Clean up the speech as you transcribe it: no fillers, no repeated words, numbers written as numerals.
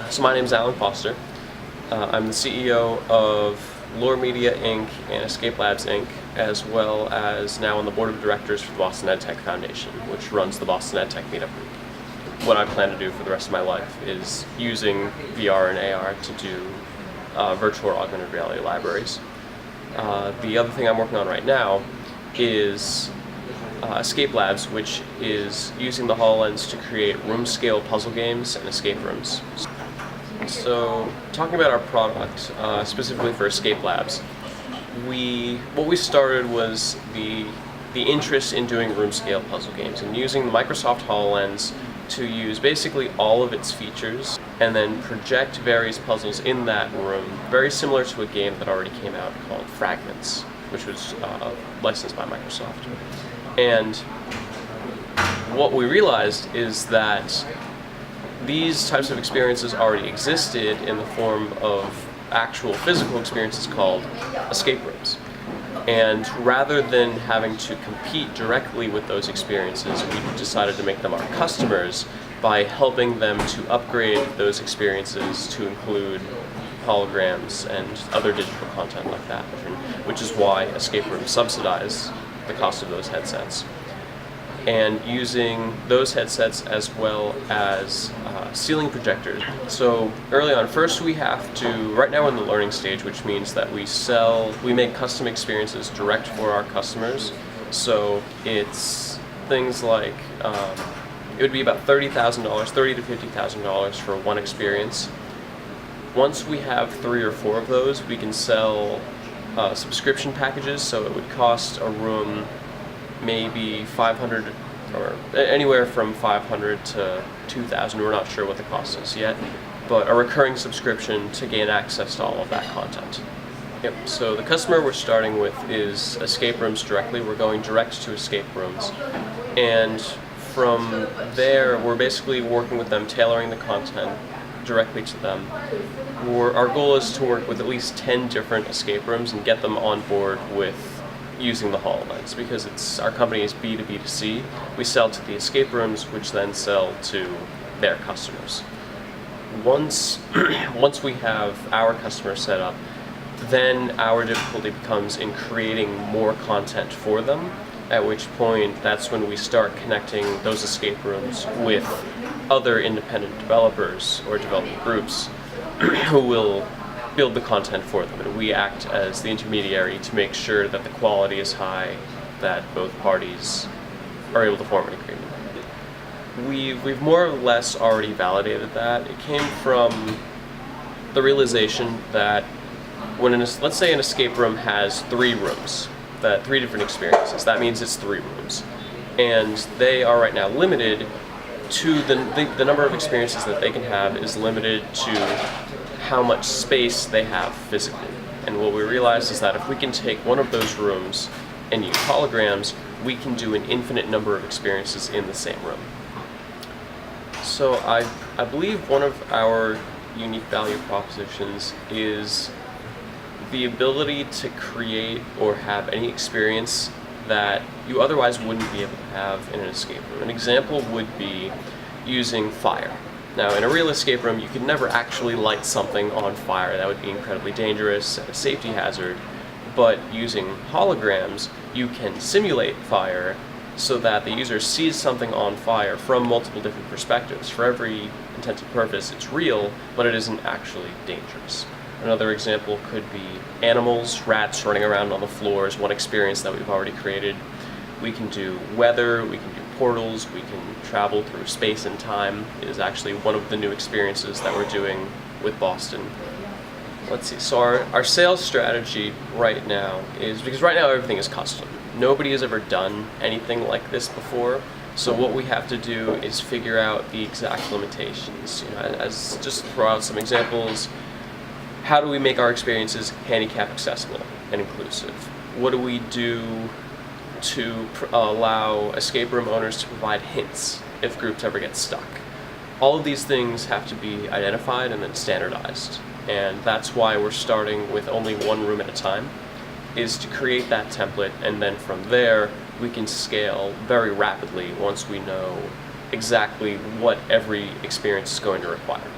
So my name is Alan Foster. I'm the CEO of Lore Media Inc. and Escape Labs Inc., as well as now on the board of directors for the Boston EdTech Foundation, which runs the Boston EdTech Meetup Group. What I plan to do for the rest of my life is using VR and AR to do virtual or augmented reality libraries. The other thing I'm working on right now is Escape Labs, which is using the HoloLens to create room-scale puzzle games and escape rooms. So, talking about our product, specifically for Escape Labs, what we started was the interest in doing room-scale puzzle games and using the Microsoft HoloLens to use basically all of its features and then project various puzzles in that room, very similar to a game that already came out called Fragments, which was licensed by Microsoft. And what we realized is that these types of experiences already existed in the form of actual physical experiences called escape rooms. And rather than having to compete directly with those experiences, we decided to make them our customers by helping them to upgrade those experiences to include holograms and other digital content like that, which is why escape rooms subsidize the cost of those headsets. And using those headsets as well as ceiling projectors. So early on, first we have to, right now we're in the learning stage, which means that we make custom experiences direct for our customers. So it's things like, it would be about $30,000, $30,000 to $50,000 for one experience. Once we have 3 or 4 of those, we can sell subscription packages, so it would cost a room maybe $500 or anywhere from $500 to $2,000. We're not sure what the cost is yet, but a recurring subscription to gain access to all of that content. Yep. So the customer we're starting with is escape rooms directly. We're going direct to escape rooms, and from there we're basically working with them, tailoring the content directly to them. Our goal is to work with at least 10 different escape rooms and get them on board with using the HoloLens, because our company is B2B2C. We sell to the escape rooms, which then sell to their customers. Once we have our customer set up, then our difficulty becomes in creating more content for them, at which point that's when we start connecting those escape rooms with other independent developers or development groups who will build the content for them, and we act as the intermediary to make sure that the quality is high, that both parties are able to form an agreement. We've more or less already validated that. It came from the realization that when let's say an escape room has 3 rooms, 3 different experiences, that means it's 3 rooms, and they are right now limited to the number of experiences that they can have is limited to how much space they have physically. And what we realized is that if we can take one of those rooms and use holograms, we can do an infinite number of experiences in the same room. So I believe one of our unique value propositions is the ability to create or have any experience that you otherwise wouldn't be able to have in an escape room. An example would be using fire. Now, in a real escape room, you could never actually light something on fire. That would be incredibly dangerous and a safety hazard. But using holograms, you can simulate fire so that the user sees something on fire from multiple different perspectives. For every intent and purpose, it's real, but it isn't actually dangerous. Another example could be animals, rats running around on the floor is one experience that we've already created. We can do weather, we can do portals, we can travel through space and time. It is actually one of the new experiences that we're doing with Boston. Let's see, so our sales strategy right now is, because right now everything is custom. Nobody has ever done anything like this before, so what we have to do is figure out the exact limitations. As just to throw out some examples, how do we make our experiences handicap accessible and inclusive? What do we do to allow escape room owners to provide hints if groups ever get stuck? All of these things have to be identified and then standardized, and that's why we're starting with only one room at a time, is to create that template, and then from there we can scale very rapidly once we know exactly what every experience is going to require.